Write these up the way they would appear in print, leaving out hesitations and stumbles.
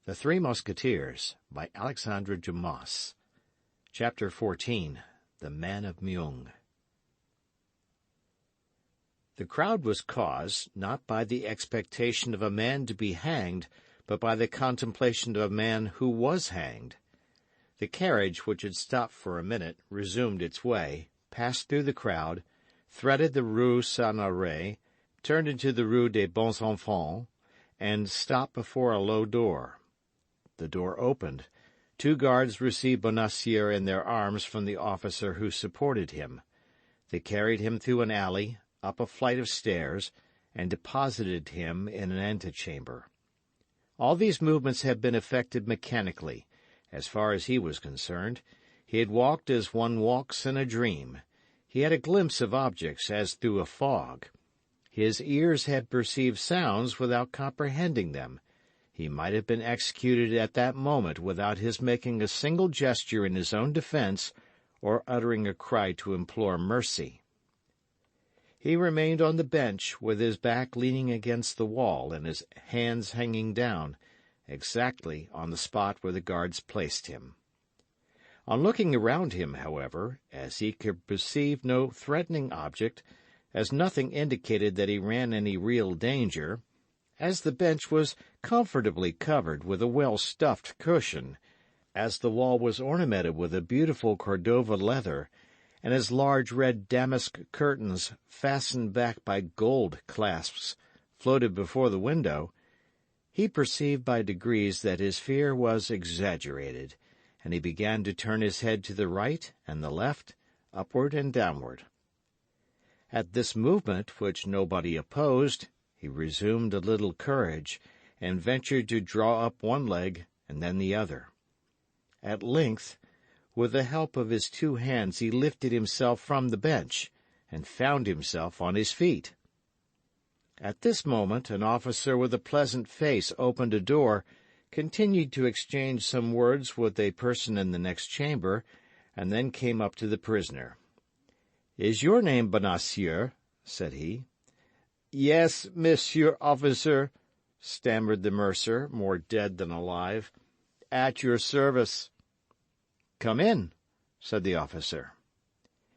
The Three Musketeers, by Alexandre Dumas. Chapter 14. The Man of Meung. The crowd was caused, not by the expectation of a man to be hanged, but by the contemplation of a man who was hanged. The carriage, which had stopped for a minute, resumed its way, passed through the crowd, threaded the Rue Saint-Honoré, turned into the Rue des Bons Enfants, and stopped before a low door. The door opened. Two guards received Bonacieux in their arms from the officer who supported him. They carried him through an alley, up a flight of stairs, and deposited him in an antechamber. All these movements had been effected mechanically. As far as he was concerned, he had walked as one walks in a dream. He had a glimpse of objects as through a fog. His ears had perceived sounds without comprehending them. He might have been executed at that moment without his making a single gesture in his own defense or uttering a cry to implore mercy. He remained on the bench with his back leaning against the wall and his hands hanging down, exactly on the spot where the guards placed him. On looking around him, however, as he could perceive no threatening object, as nothing indicated that he ran any real danger, as the bench was comfortably covered with a well-stuffed cushion, as the wall was ornamented with a beautiful Cordova leather, and as large red damask curtains, fastened back by gold clasps, floated before the window, he perceived by degrees that his fear was exaggerated, and he began to turn his head to the right and the left, upward and downward. At this movement, which nobody opposed, he resumed a little courage, and ventured to draw up one leg and then the other. At length, with the help of his two hands, he lifted himself from the bench, and found himself on his feet. At this moment an officer with a pleasant face opened a door, continued to exchange some words with a person in the next chamber, and then came up to the prisoner. "Is your name Bonacieux?" said he. "Yes, monsieur officer," stammered the mercer, more dead than alive. "At your service." "Come in," said the officer.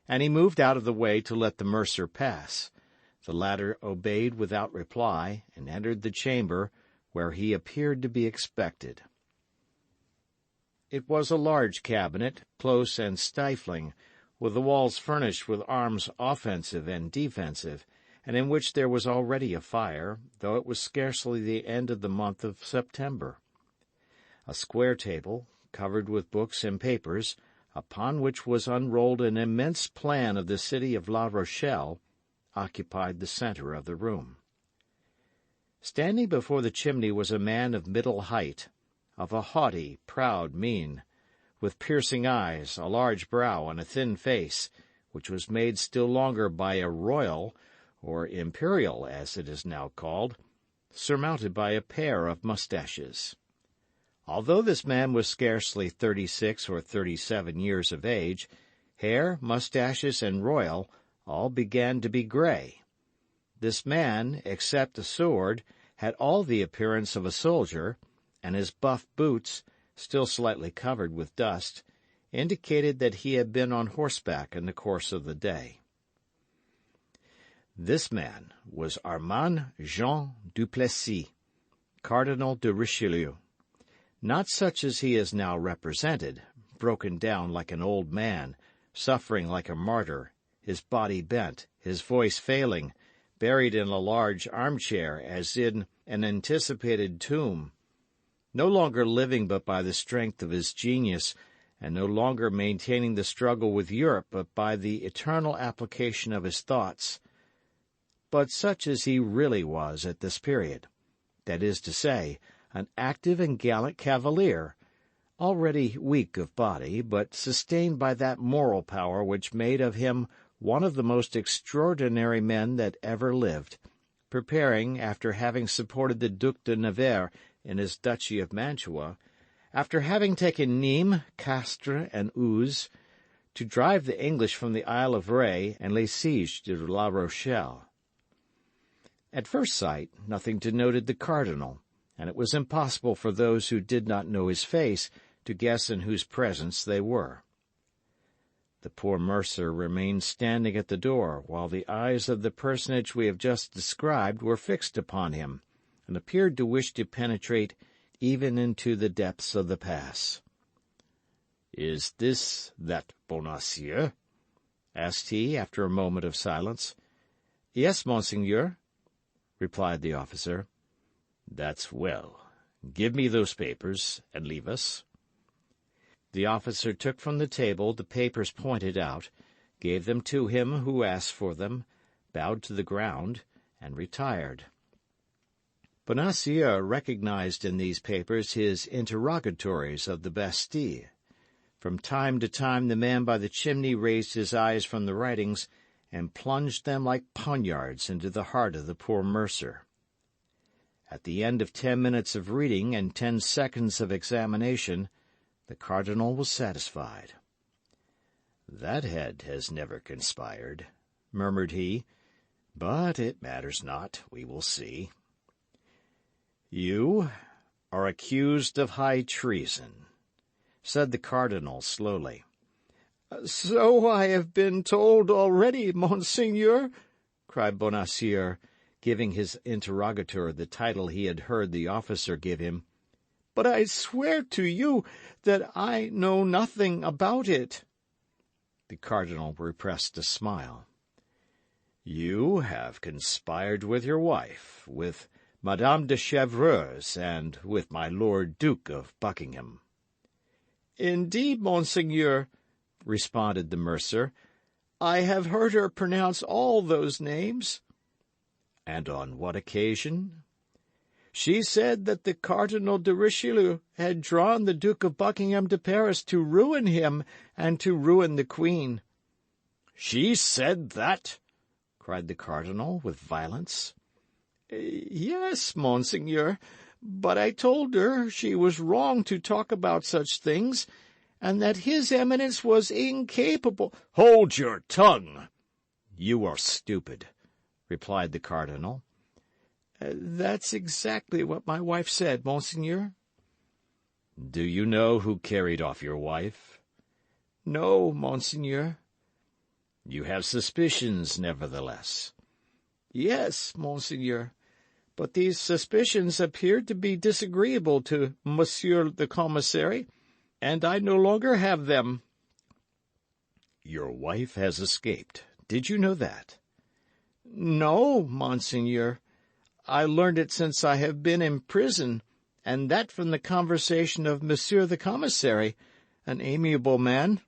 And he moved out of the way to let the mercer pass. The latter obeyed without reply, and entered the chamber, where he appeared to be expected. It was a large cabinet, close and stifling, with the walls furnished with arms offensive and defensive, and in which there was already a fire, though it was scarcely the end of the month of September. A square table, covered with books and papers, upon which was unrolled an immense plan of the city of La Rochelle, occupied the centre of the room. Standing before the chimney was a man of middle height, of a haughty, proud mien, with piercing eyes, a large brow, and a thin face, which was made still longer by a royal, or imperial as it is now called, surmounted by a pair of moustaches. Although this man was scarcely 36 or 37 years of age, hair, moustaches, and royal all began to be grey. This man, except a sword, had all the appearance of a soldier, and his buff boots, still slightly covered with dust, indicated that he had been on horseback in the course of the day. This man was Armand Jean Duplessis, Cardinal de Richelieu. Not such as he is now represented, broken down like an old man, suffering like a martyr, his body bent, his voice failing, buried in a large armchair as in an anticipated tomb, no longer living but by the strength of his genius, and no longer maintaining the struggle with Europe but by the eternal application of his thoughts, but such as he really was at this period, that is to say, an active and gallant cavalier, already weak of body, but sustained by that moral power which made of him one of the most extraordinary men that ever lived, preparing, after having supported the Duc de Nevers in his duchy of Mantua, after having taken Nîmes, Castres, and Uzes, to drive the English from the Isle of Ré and lay siege to La Rochelle. At first sight, nothing denoted the Cardinal, and it was impossible for those who did not know his face to guess in whose presence they were. The poor mercer remained standing at the door, while the eyes of the personage we have just described were fixed upon him, and appeared to wish to penetrate even into the depths of the pass. "Is this that Bonacieux?" asked he, after a moment of silence. "Yes, monseigneur," replied the officer. "That's well. Give me those papers, and leave us." The officer took from the table the papers pointed out, gave them to him who asked for them, bowed to the ground, and retired. Bonacieux recognized in these papers his interrogatories of the Bastille. From time to time the man by the chimney raised his eyes from the writings and plunged them like poniards into the heart of the poor mercer. At the end of 10 minutes of reading and 10 seconds of examination, the cardinal was satisfied. "That head has never conspired," murmured he, "but it matters not. We will see." "You are accused of high treason," said the cardinal slowly. "So I have been told already, monseigneur," cried Bonacieux, giving his interrogator the title he had heard the officer give him. "But I swear to you that I know nothing about it." The cardinal repressed a smile. "You have conspired with your wife, with Madame de Chevreuse, and with my Lord Duke of Buckingham." "Indeed, monseigneur," responded the mercer, "I have heard her pronounce all those names." "And on what occasion?" "She said that the Cardinal de Richelieu had drawn the Duke of Buckingham to Paris to ruin him and to ruin the Queen." "She said that?" cried the cardinal with violence. "Yes, monseigneur, but I told her she was wrong to talk about such things, and that his Eminence was incapable—" "Hold your tongue! "You are stupid," replied the cardinal. "That's exactly what my wife said, monseigneur." "Do you know who carried off your wife?" "No, monseigneur." "You have suspicions, nevertheless." "Yes, monseigneur, but these suspicions appeared to be disagreeable to Monsieur the Commissary, and I no longer have them." "Your wife has escaped. Did you know that?" "No, monseigneur. I learned it since I have been in prison, and that from the conversation of Monsieur the Commissary, an amiable man."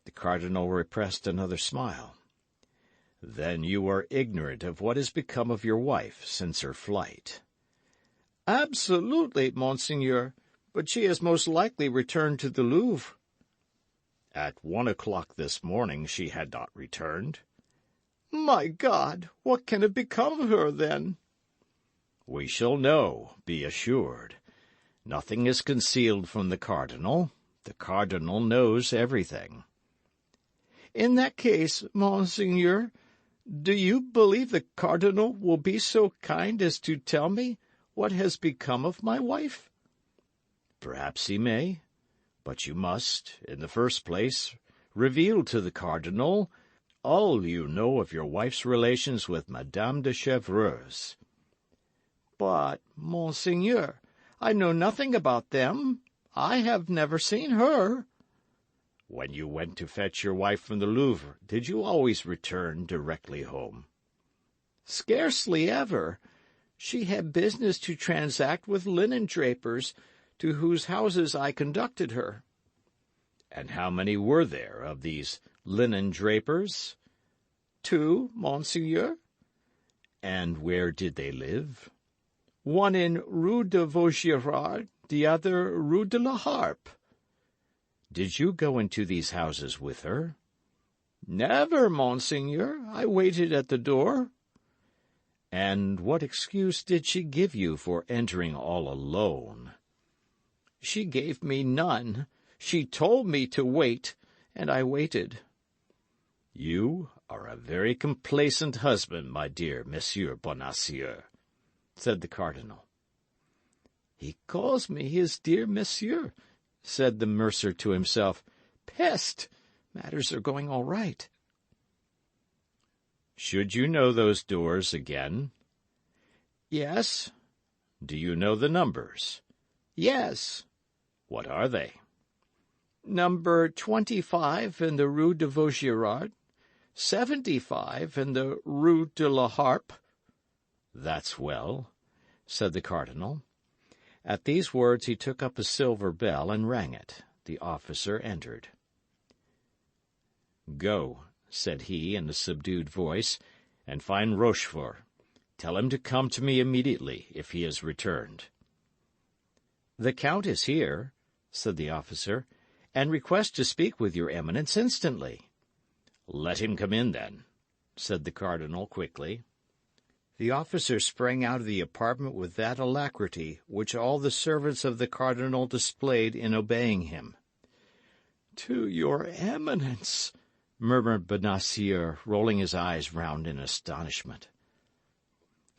The cardinal repressed another smile. "Then you are ignorant of what has become of your wife since her flight." "Absolutely, monseigneur, but she has most likely returned to the Louvre." "At 1 o'clock this morning she had not returned." "My God, what can have become of her, then?" "We shall know, be assured. Nothing is concealed from the cardinal. The cardinal knows everything." "In that case, monseigneur, do you believe the cardinal will be so kind as to tell me what has become of my wife?" "Perhaps he may, but you must, in the first place, reveal to the cardinal all you know of your wife's relations with Madame de Chevreuse." "But, monseigneur, I know nothing about them. I have never seen her." "When you went to fetch your wife from the Louvre, did you always return directly home?" "Scarcely ever. She had business to transact with linen drapers, to whose houses I conducted her." "And how many were there of these linen drapers?" "2, monseigneur." "And where did they live?" "One in Rue de Vaugirard, the other Rue de la Harpe." "Did you go into these houses with her?" "Never, monseigneur. I waited at the door." "And what excuse did she give you for entering all alone?" "She gave me none. She told me to wait, and I waited." "You are a very complaisant husband, my dear Monsieur Bonacieux," said the cardinal. He calls me his dear monsieur, said the mercer to himself. Peste! Matters are going all right. Should you know those doors again? Yes. Do you know the numbers? Yes. What are they? Number 25 in the Rue de Vaugirard, 75 in the Rue de la Harpe. That's well, said the cardinal. At these words he took up a silver bell and rang it. The officer entered. Go, said he in a subdued voice, and find Rochefort. Tell him to come to me immediately, if he has returned. The Count is here, said the officer, and requests to speak with your Eminence instantly. Let him come in, then, said the cardinal quickly. The officer sprang out of the apartment with that alacrity which all the servants of the cardinal displayed in obeying him. "To your Eminence," murmured Bonacieux, rolling his eyes round in astonishment.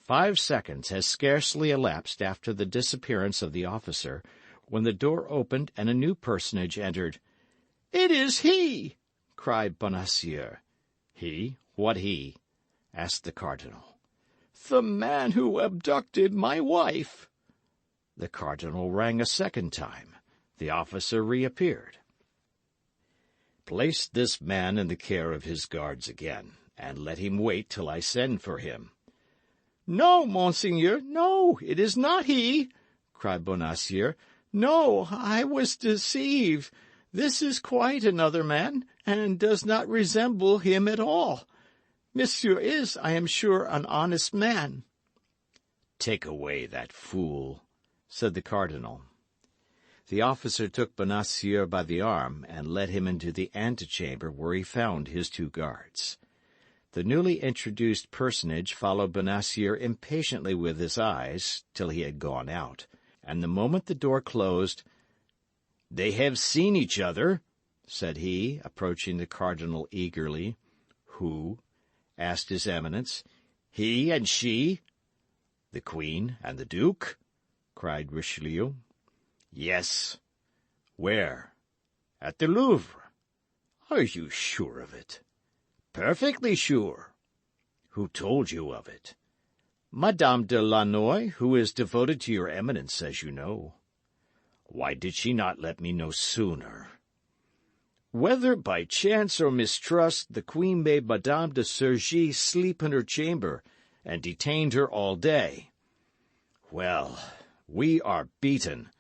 5 seconds had scarcely elapsed after the disappearance of the officer, when the door opened and a new personage entered. "It is he!" cried Bonacieux. "He? What he?" asked the cardinal. "The man who abducted my wife." The cardinal rang a second time. The officer reappeared. "Place this man in the care of his guards again, and let him wait till I send for him." "No, monseigneur, no, it is not he," cried Bonacieux. "No, I was deceived. This is quite another man, and does not resemble him at all. Monsieur is, I am sure, an honest man." "Take away that fool," said the cardinal. The officer took Bonacieux by the arm and led him into the antechamber, where he found his 2 guards. The newly introduced personage followed Bonacieux impatiently with his eyes till he had gone out, and the moment the door closed, "They have seen each other," said he, approaching the cardinal eagerly. "Who?" asked his Eminence. "He and she." "The Queen and the Duke?" cried Richelieu. "Yes." "Where?" "At the Louvre." "Are you sure of it?" "Perfectly sure." "Who told you of it?" "Madame de Lannoy, who is devoted to your Eminence, as you know." "Why did she not let me know sooner?" "Whether by chance or mistrust, the Queen made Madame de Surgis sleep in her chamber, and detained her all day. Well, we are beaten.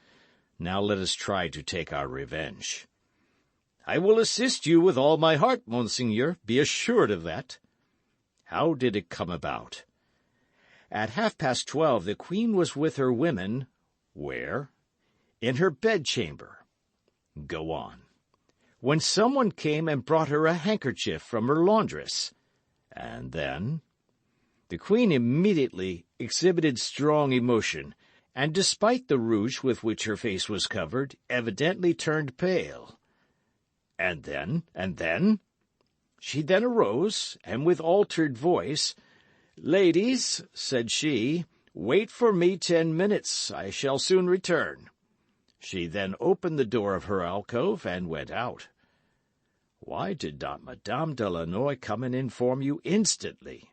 Now let us try to take our revenge." "I will assist you with all my heart, monseigneur, be assured of that." "How did it come about?" "At 12:30 the Queen was with her women—" "Where?" "In her bedchamber." "Go on." "When someone came and brought her a handkerchief from her laundress." "And then?" "The Queen immediately exhibited strong emotion, and despite the rouge with which her face was covered, evidently turned pale." "And then? And then?" "She then arose, and with altered voice, 'Ladies,' said she, 'wait for me 10 minutes. I shall soon return.' She then opened the door of her alcove and went out." "Why did not Madame de Lannoy come and inform you instantly?"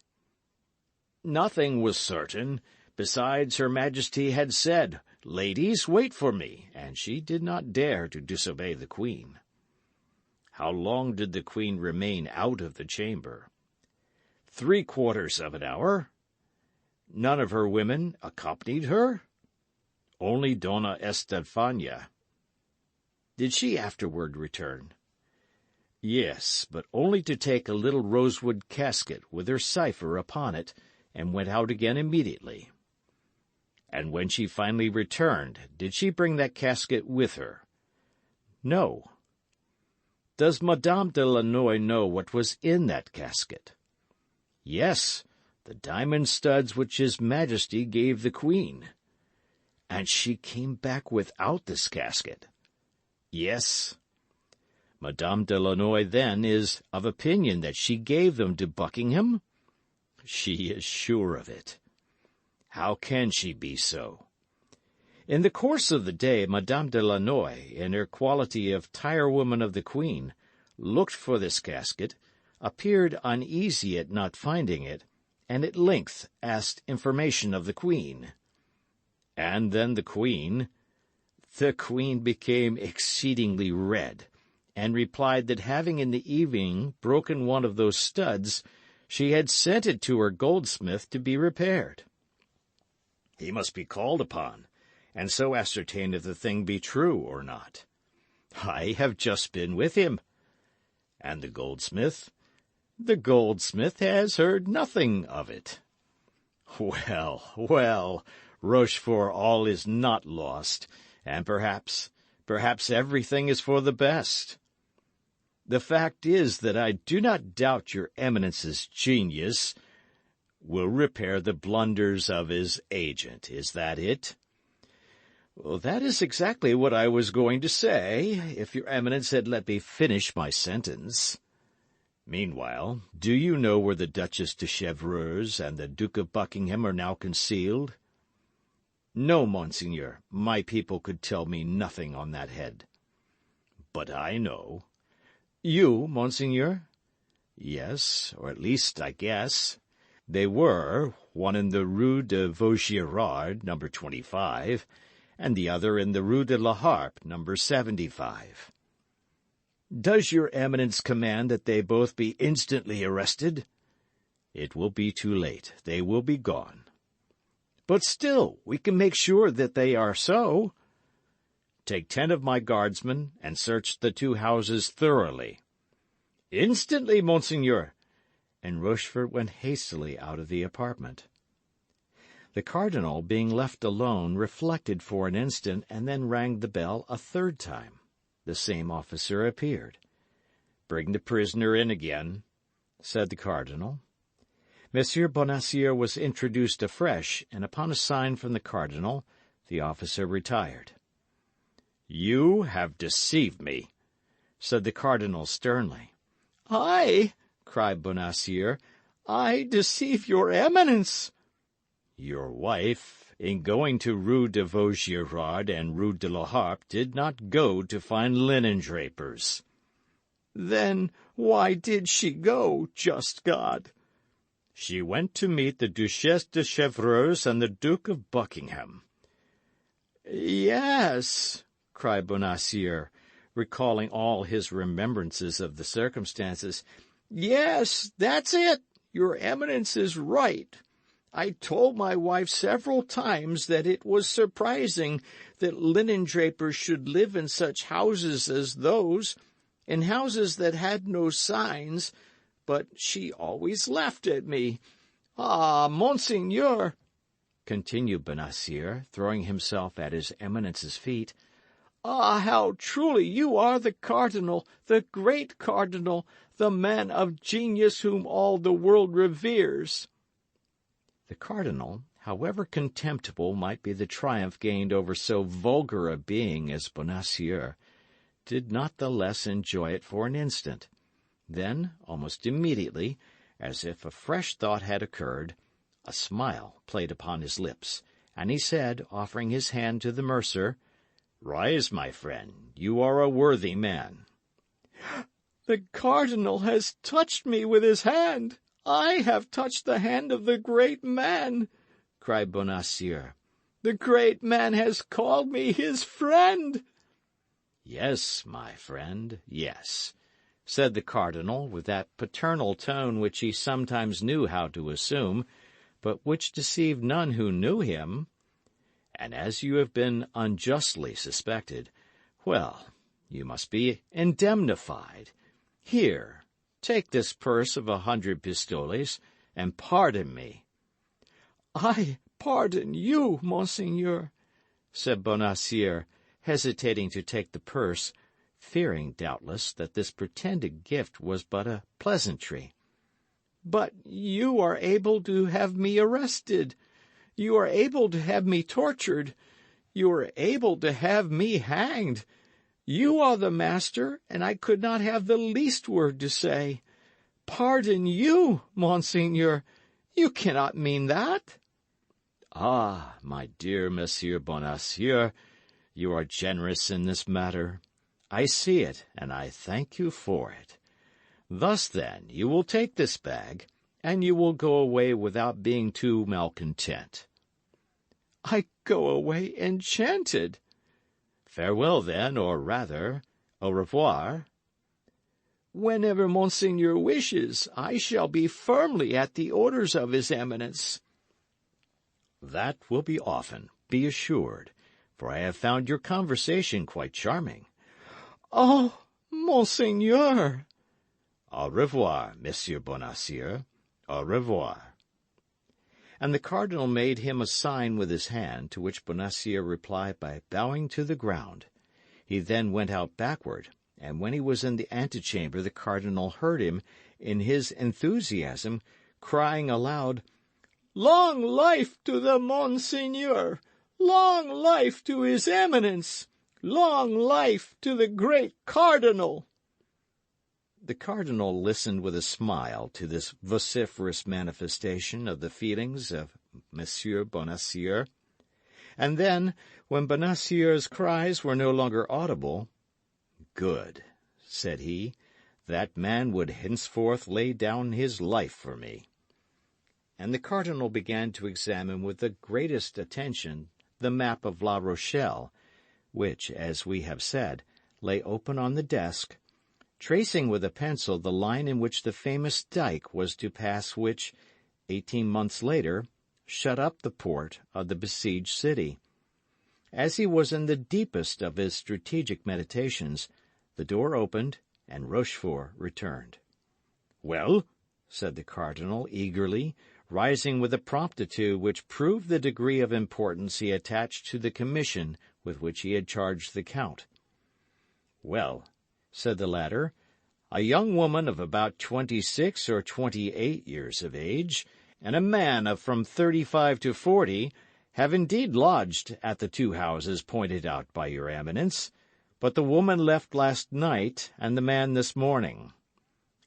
"Nothing was certain. Besides, Her Majesty had said, 'Ladies, wait for me,' and she did not dare to disobey the Queen." "How long did the Queen remain out of the chamber?" 3/4 of an hour." "None of her women accompanied her?" "Only Donna Estefania." "Did she afterward return?" "Yes, but only to take a little rosewood casket with her cipher upon it, and went out again immediately." "And when she finally returned, did she bring that casket with her?" "No." "Does Madame de Lannoy know what was in that casket?" "Yes, the diamond studs which His Majesty gave the Queen." "And she came back without this casket?" "Yes." "Madame de Lannoy, then, is of opinion that she gave them to Buckingham?" "She is sure of it." "How can she be so?" In the course of the day, Madame de Lannoy, in her quality of tirewoman of the Queen, looked for this casket, appeared uneasy at not finding it, and at length asked information of the Queen. And then the Queen became exceedingly red, and replied that having in the evening broken one of those studs, she had sent it to her goldsmith to be repaired. He must be called upon, and so ascertain if the thing be true or not. I have just been with him. And the goldsmith? The goldsmith has heard nothing of it. Well, well, Rochefort, all is not lost, and perhaps everything is for the best. The fact is that I do not doubt your Eminence's genius will repair the blunders of his agent. Is that it? Well, that is exactly what I was going to say, if your Eminence had let me finish my sentence. Meanwhile, do you know where the Duchess de Chevreuse and the Duke of Buckingham are now concealed? No, monseigneur, my people could tell me nothing on that head. But I know. You, monseigneur? Yes, or at least I guess. They were, one in the Rue de Vaugirard, No. 25, and the other in the Rue de la Harpe, No. 75. Does your Eminence command that they both be instantly arrested? It will be too late. They will be gone. But still, we can make sure that they are so. Take 10 of my guardsmen, and search the 2 houses thoroughly. Instantly, monseigneur. And Rochefort went hastily out of the apartment. The cardinal, being left alone, reflected for an instant, and then rang the bell a 3rd time. The same officer appeared. "Bring the prisoner in again," said the cardinal. Monsieur Bonacieux was introduced afresh, and upon a sign from the cardinal, the officer retired. "You have deceived me," said the cardinal sternly. "I," cried Bonacieux, "I deceive your Eminence." "Your wife, in going to Rue de Vaugirard and Rue de la Harpe, did not go to find linen-drapers." "Then why did she go, just God?" "She went to meet the Duchesse de Chevreuse and the Duke of Buckingham." "Yes," cried Bonacieux, recalling all his remembrances of the circumstances. "Yes, that's it. Your Eminence is right. I told my wife several times that it was surprising that linen-drapers should live in such houses as those, in houses that had no signs, but she always laughed at me. Ah, monseigneur," continued Bonacieux, throwing himself at his Eminence's feet, "ah, how truly you are the cardinal, the great cardinal, the man of genius whom all the world reveres." The cardinal, however contemptible might be the triumph gained over so vulgar a being as Bonacieux, did not the less enjoy it for an instant. Then, almost immediately, as if a fresh thought had occurred, a smile played upon his lips, and he said, offering his hand to the mercer, "Rise, my friend, you are a worthy man." "The cardinal has touched me with his hand. I have touched the hand of the great man," cried Bonacieux. "The great man has called me his friend." "Yes, my friend, yes," said the cardinal, with that paternal tone which he sometimes knew how to assume, but which deceived none who knew him. "And as you have been unjustly suspected, well, you must be indemnified. Here, take this purse of 100 pistoles, and pardon me." "I pardon you, monseigneur," said Bonacieux, hesitating to take the purse, fearing, doubtless, that this pretended gift was but a pleasantry. "But you are able to have me arrested. You are able to have me tortured. You are able to have me hanged. You are the master, and I could not have the least word to say. Pardon you, monseigneur! You cannot mean that." Ah, my dear Monsieur Bonacieux, you are generous in this matter. I see it, and I thank you for it. Thus, then, you will take this bag, and you will go away without being too malcontent. I go away enchanted. Farewell, then, or rather, au revoir. Whenever Monseigneur wishes, I shall be firmly at the orders of His Eminence. That will be often, be assured, for I have found your conversation quite charming. Oh, Monseigneur! Au revoir, Monsieur Bonacieux. Au revoir. And the cardinal made him a sign with his hand, to which Bonacieux replied by bowing to the ground. He then went out backward, and when he was in the antechamber the cardinal heard him, in his enthusiasm, crying aloud, "Long life to the Monseigneur! Long life to His Eminence! Long life to the great Cardinal!" The cardinal listened with a smile to this vociferous manifestation of the feelings of Monsieur Bonacieux, and then, when Bonacieux's cries were no longer audible, "Good," said he, "that man would henceforth lay down his life for me." And the cardinal began to examine with the greatest attention the map of La Rochelle, which, as we have said, lay open on the desk, tracing with a pencil the line in which the famous dike was to pass which, 18 months later, shut up the port of the besieged city. As he was in the deepest of his strategic meditations, the door opened, and Rochefort returned. "Well?" said the cardinal eagerly, rising with a promptitude which proved the degree of importance he attached to the commission with which he had charged the count. "Well," said the latter, "a young woman of about 26 or 28 years of age, and a man of from 35 to 40, have indeed lodged at the two houses pointed out by your Eminence, but the woman left last night, and the man this morning."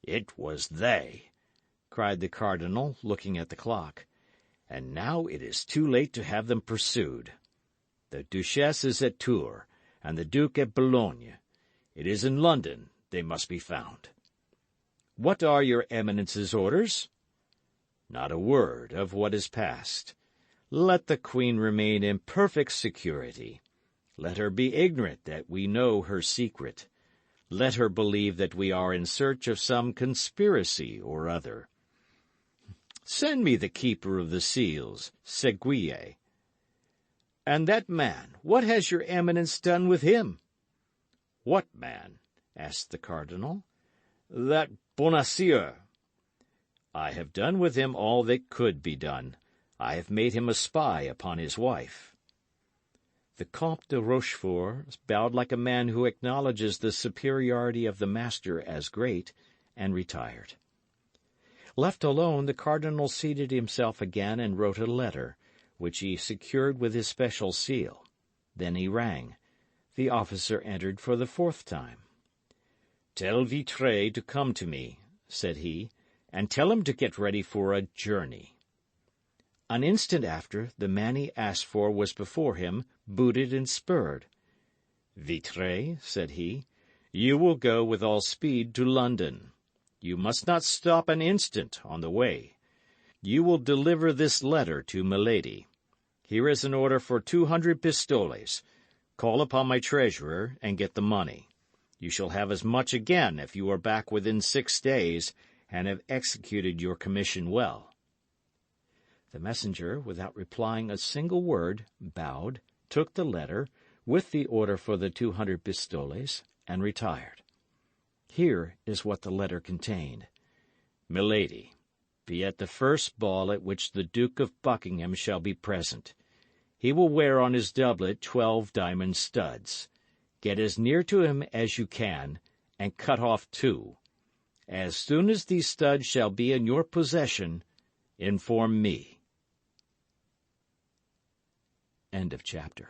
"It was they!" cried the cardinal, looking at the clock. "And now it is too late to have them pursued. The Duchess is at Tours, and the Duke at Boulogne. It is in London they must be found." "What are your Eminence's orders?" "Not a word of what has passed. Let the Queen remain in perfect security. Let her be ignorant that we know her secret. Let her believe that we are in search of some conspiracy or other. Send me the keeper of the seals, Séguier." "And that man, what has your Eminence done with him?" "What man?" asked the cardinal. "That Bonacieux. I have done with him all that could be done. I have made him a spy upon his wife." The Comte de Rochefort bowed like a man who acknowledges the superiority of the master as great, and retired. Left alone, the cardinal seated himself again and wrote a letter, which he secured with his special seal. Then he rang. The officer entered for the 4th time. "Tell Vitré to come to me," said he, "and tell him to get ready for a journey." An instant after, the man he asked for was before him, booted and spurred. "Vitré," said he, "you will go with all speed to London. You must not stop an instant on the way. You will deliver this letter to Milady. Here is an order for 200 pistoles. Call upon my treasurer and get the money. You shall have as much again if you are back within 6 days and have executed your commission well." The messenger, without replying a single word, bowed, took the letter, with the order for the 200 pistoles, and retired. Here is what the letter contained. "Milady, be at the first ball at which the Duke of Buckingham shall be present. He will wear on his doublet 12 diamond studs. Get as near to him as you can, and cut off 2. As soon as these studs shall be in your possession, inform me." End of chapter.